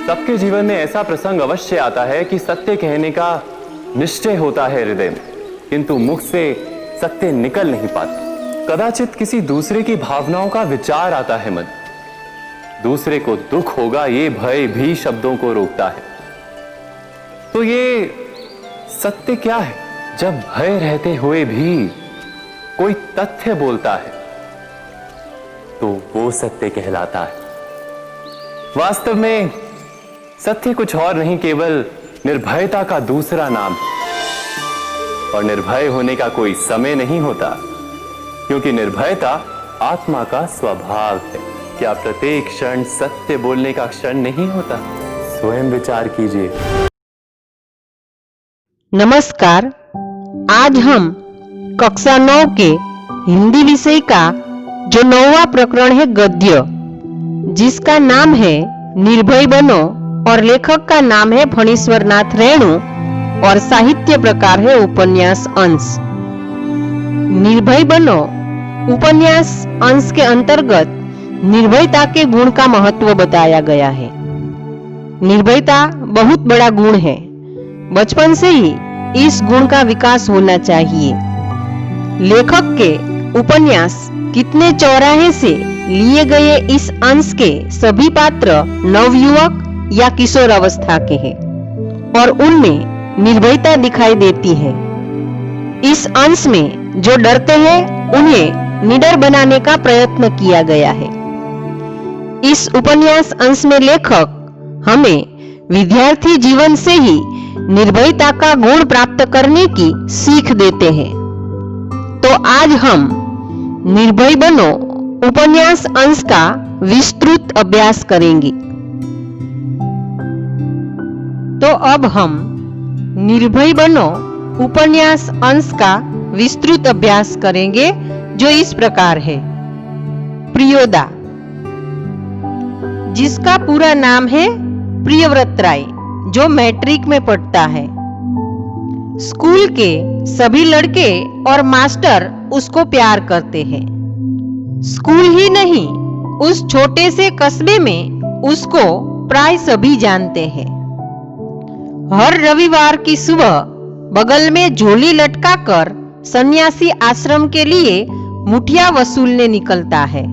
सबके जीवन में ऐसा प्रसंग अवश्य आता है कि सत्य कहने का निश्चय होता है हृदय में, किंतु मुख से सत्य निकल नहीं पाता। कदाचित किसी दूसरे की भावनाओं का विचार आता है मन, दूसरे को दुख होगा ये भय भी शब्दों को रोकता है। तो ये सत्य क्या है? जब भय रहते हुए भी कोई तथ्य बोलता है तो वो सत्य कहलाता है। वास्तव में सत्य कुछ और नहीं, केवल निर्भयता का दूसरा नाम है। और निर्भय होने का कोई समय नहीं होता, क्योंकि निर्भयता आत्मा का स्वभाव है। क्या प्रत्येक क्षण सत्य बोलने का क्षण नहीं होता? स्वयं विचार कीजिए। नमस्कार। आज हम कक्षा 9 के हिंदी विषय का जो 9वां प्रकरण है गद्य, जिसका नाम है निर्भय बनो और लेखक का नाम है फणीश्वरनाथ रेणु और साहित्य प्रकार है उपन्यास अंश। निर्भय बनो उपन्यास अंश के अंतर्गत निर्भयता के गुण का महत्व बताया गया है। निर्भयता बहुत बड़ा गुण है, बचपन से ही इस गुण का विकास होना चाहिए। लेखक के उपन्यास कितने चौराहे से लिए गए इस अंश के सभी पात्र नवयुवक या किशोर अवस्था के हैं और उनमें निर्भयता दिखाई देती है। इस अंश में जो डरते हैं उन्हें निडर बनाने का प्रयत्न किया गया है। इस उपन्यास अंश में लेखक हमें विद्यार्थी जीवन से ही निर्भयता का गुण प्राप्त करने की सीख देते हैं। तो आज हम निर्भय बनो उपन्यास अंश का विस्तृत अभ्यास करेंगे। तो अब हम निर्भय बनो उपन्यास अंश का विस्तृत अभ्यास करेंगे, जो इस प्रकार है। प्रियोदा, जिसका पूरा नाम है प्रियव्रत राय, जो मैट्रिक में पढ़ता है। स्कूल के सभी लड़के और मास्टर उसको प्यार करते हैं। स्कूल ही नहीं, उस छोटे से कस्बे में उसको प्राय सभी जानते हैं। हर रविवार की सुबह बगल में झोली लटकाकर सन्यासी आश्रम के लिए मुठिया वसूलने निकलता है,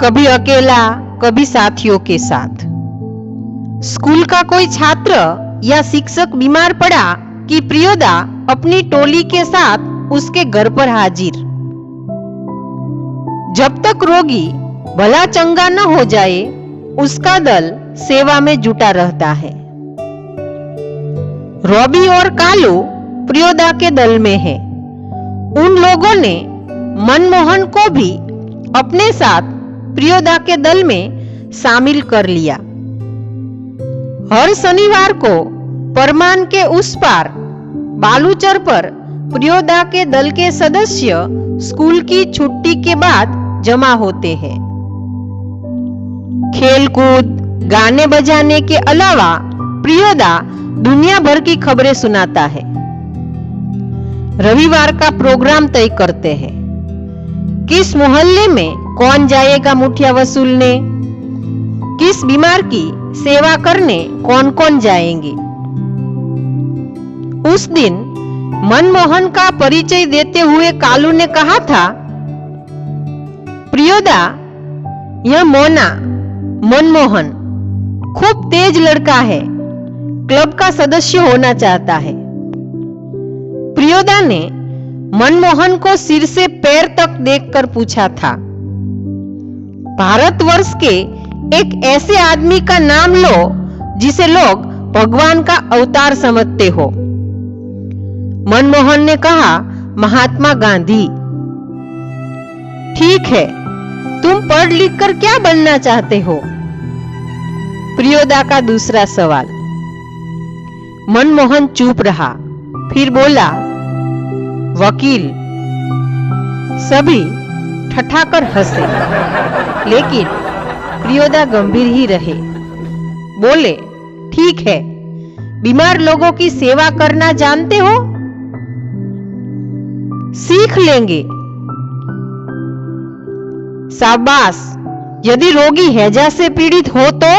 कभी अकेला कभी साथियों के साथ। स्कूल का कोई छात्र या शिक्षक बीमार पड़ा कि प्रियोदा अपनी टोली के साथ उसके घर पर हाजिर। जब तक रोगी भला चंगा न हो जाए, उसका दल सेवा में जुटा रहता है। रॉबी और कालू प्रियोदा के दल में है। उन लोगों ने मनमोहन को भी अपने साथ प्रियोदा के दल में शामिल कर लिया। हर शनिवार को परमान के उस पार बालूचर पर प्रियोदा के दल के सदस्य स्कूल की छुट्टी के बाद जमा होते हैं। खेलकूद, गाने बजाने के अलावा प्रियोदा दुनिया भर की खबरें सुनाता है। रविवार का प्रोग्राम तय करते हैं। किस मोहल्ले में कौन जाएगा मुठिया वसूलने, किस बीमार की सेवा करने कौन कौन जाएंगे। उस दिन मनमोहन का परिचय देते हुए कालू ने कहा था, प्रियोदा, यह मोना मनमोहन खूब तेज लड़का है, क्लब का सदस्य होना चाहता है। प्रियोदा ने मनमोहन को सिर से पैर तक देखकर पूछा था, भारतवर्ष के एक ऐसे आदमी का नाम लो जिसे लोग भगवान का अवतार समझते हो। मनमोहन ने कहा, महात्मा गांधी। ठीक है, तुम पढ़ लिख कर क्या बनना चाहते हो? प्रियोदा का दूसरा सवाल। मनमोहन चुप रहा, फिर बोला, वकील। सभी ठठाकर हंसे, लेकिन प्रियोदा गंभीर ही रहे। बोले, ठीक है, बीमार लोगों की सेवा करना जानते हो? सीख लेंगे। शाबाश, यदि रोगी हैजा से पीड़ित हो तो?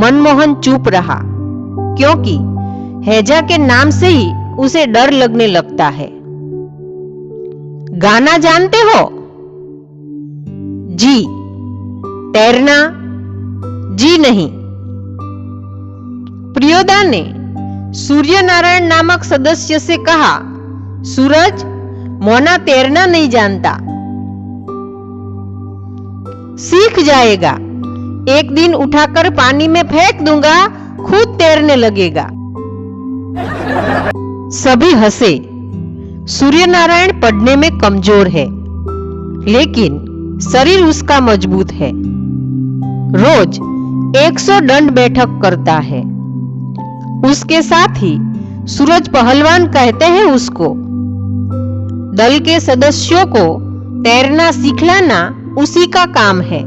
मनमोहन चुप रहा, क्योंकि हैजा के नाम से ही उसे डर लगने लगता है। गाना जानते हो? जी। तैरना? जी नहीं। प्रियोदा ने सूर्य नारायण नामक सदस्य से कहा, सूरज, मोना तैरना नहीं जानता। सीख जाएगा, एक दिन उठाकर पानी में फेंक दूंगा, खुद तैरने लगेगा। सभी हंसे। सूर्य नारायण पढ़ने में कमजोर है, लेकिन शरीर उसका मजबूत है। रोज 100 दंड बैठक करता है। उसके साथ ही सूरज पहलवान कहते हैं उसको। दल के सदस्यों को तैरना सिखलाना उसी का काम है।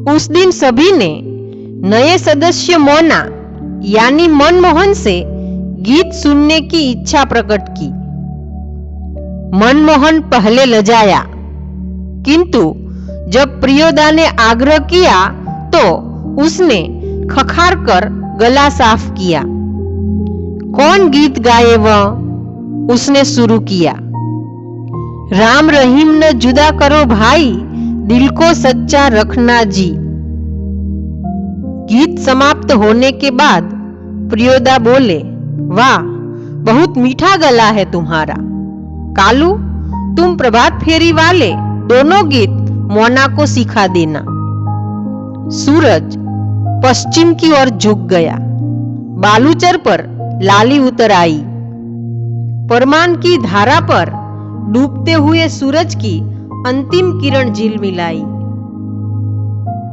उस दिन सभी ने नए सदस्य मोना यानी मनमोहन से गीत सुनने की इच्छा प्रकट की। मनमोहन पहले लजाया, किंतु जब प्रियोदा ने आग्रह किया तो उसने खखार कर गला साफ किया। कौन गीत गाए वह? उसने शुरू किया। राम रहीम न जुदा करो भाई, दिल को सच्चा रखना जी। गीत समाप्त होने के बाद प्रियोदा बोले, वाह, बहुत मीठा गला है तुम्हारा। कालू, तुम प्रभात फेरी वाले दोनों गीत मोना को सिखा देना। सूरज पश्चिम की ओर झुक गया। बालूचर पर लाली उतर आई। परमान की धारा पर डूबते हुए सूरज की अंतिम किरण झिलमिलाई।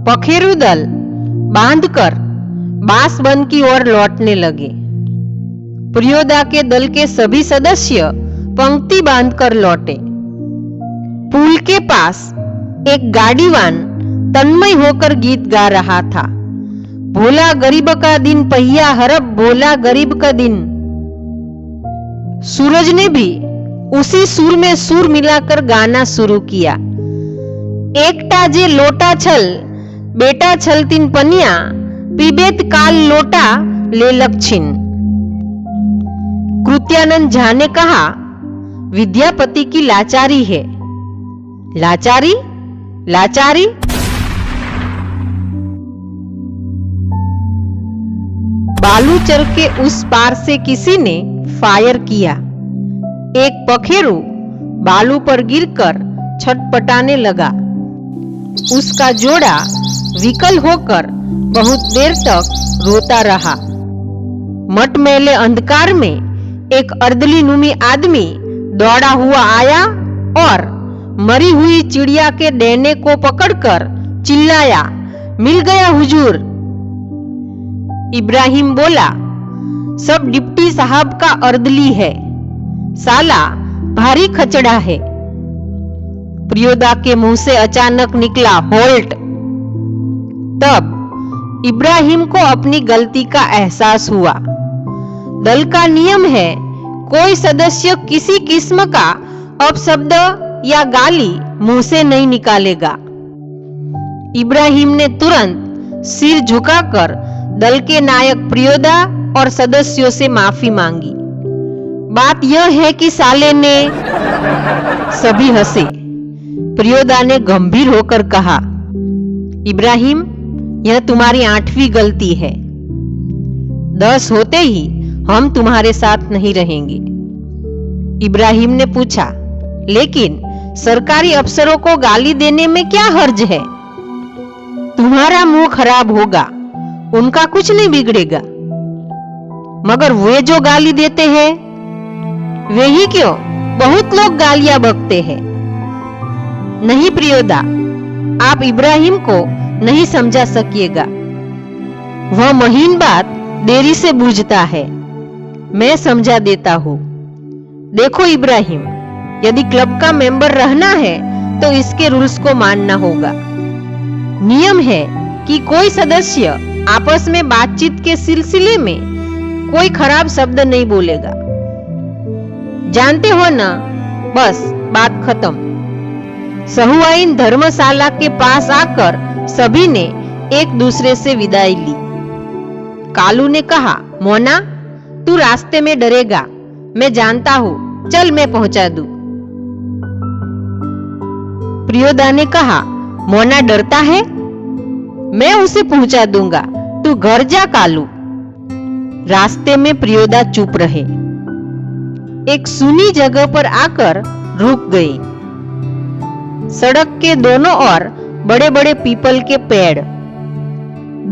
पखेरु दल बांधकर बांसबन की ओर लौटने लगे। प्रियोदा के दल के सभी सदस्य पंक्ति बांधकर लौटे। पुल के पास एक गाड़ीवान तन्मय होकर गीत गा रहा था। भोला गरीब का दिन पहिया हरब, भोला गरीब का दिन। सूरज ने भी उसी सुर में सुर मिलाकर गाना शुरू किया। एकटा जे लोटा छल, बेटा छल तीन पनिया, पीबेत काल लोटा ले लक्षिन। कृत्यानंद झा ने कहा, विद्यापति की लाचारी है। लाचारी? लाचारी? बालूचर के उस पार से किसी ने फायर किया। एक पखेरु बालू पर गिरकर छटपटाने लगा। उसका जोड़ा विकल होकर बहुत देर तक रोता रहा। मटमैले अंधकार में एक अर्दली नुमी आदमी दौड़ा हुआ आया और मरी हुई चिड़िया के डैने को पकड़कर चिल्लाया, मिल गया हुजूर। इब्राहिम बोला, सब डिप्टी साहब का अर्दली है, साला भारी खचड़ा है। प्रियोदा के मुंह से अचानक निकला, होल्ट। तब इब्राहिम को अपनी गलती का एहसास हुआ। दल का नियम है, कोई सदस्य किसी किस्म का अपशब्द या गाली मुंह से नहीं निकालेगा। इब्राहिम ने तुरंत सिर झुकाकर दल के नायक प्रियोदा और सदस्यों से माफी मांगी। बात यह है कि साले ने। सभी हंसे। प्रियोदा ने गंभीर होकर कहा, इब्राहिम, यह तुम्हारी 8वीं गलती है। 10 होते ही हम तुम्हारे साथ नहीं रहेंगे। इब्राहिम ने पूछा, लेकिन सरकारी अफसरों को गाली देने में क्या हर्ज है? तुम्हारा मुंह खराब होगा, उनका कुछ नहीं बिगड़ेगा। मगर वे जो गाली देते हैं, वे ही क्यों, बहुत लोग गालियां बकते हैं। नहीं प्रियोदा, आप इब्राहिम को नहीं समझा सकिएगा। वह महीन बात देरी से बूझता है। मैं समझा देता हूं। देखो इब्राहिम, यदि क्लब का मेंबर रहना है तो इसके रूल्स को मानना होगा। नियम है कि कोई सदस्य आपस में बातचीत के सिलसिले में कोई खराब शब्द नहीं बोलेगा। जानते हो ना? बस बात खत्म। सहुआइन धर्मशाला के पास आकर सभी ने एक दूसरे से विदाई ली। कालू ने कहा, मोना तू रास्ते में डरेगा, मैं जानता हूं, चल मैं पहुंचा दूं। प्रियोदा ने कहा, मोना डरता है, मैं उसे पहुंचा दूंगा, तू घर जा कालू। रास्ते में प्रियोदा चुप रहे। एक सुनी जगह पर आकर रुक गई। सड़क के दोनों ओर बड़े बड़े पीपल के पेड़,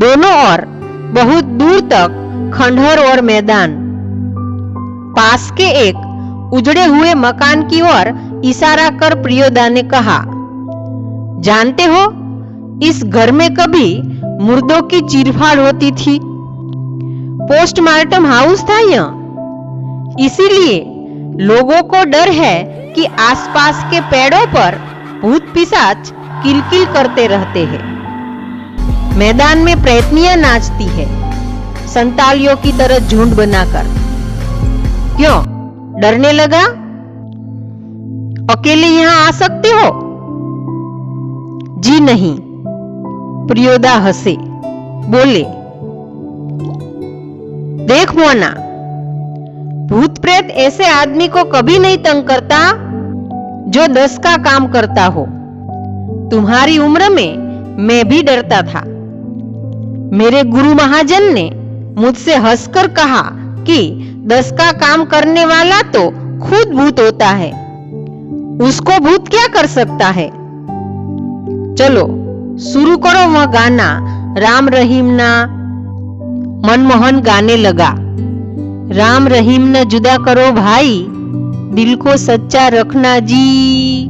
दोनों ओर बहुत दूर तक खंडहर और मैदान। पास के एक उजड़े हुए मकान की ओर इशारा कर प्रियोदा ने कहा, जानते हो, इस घर में कभी मुर्दों की चीरफाड़ होती थी। पोस्टमार्टम हाउस था यह, इसीलिए लोगों को डर है कि आसपास के पेड़ों पर भूत पिशाच किलकिल करते रहते हैं। मैदान में प्रेतनियां नाचती है, संतालियों की तरह झुंड बनाकर। क्यों डरने लगा? अकेले यहां आ सकते हो? जी नहीं। प्रियोदा हंसे, बोले, देख मोना, भूत प्रेत ऐसे आदमी को कभी नहीं तंग करता जो 10 का काम करता हो। तुम्हारी उम्र में मैं भी डरता था। मेरे गुरु महाजन ने मुझसे हंसकर कहा कि 10 का काम करने वाला तो खुद भूत होता है, उसको भूत क्या कर सकता है। चलो शुरू करो वह गाना, राम रहीम ना। मनमोहन गाने लगा, राम रहीम न जुदा करो भाई, दिल को सच्चा रखना जी।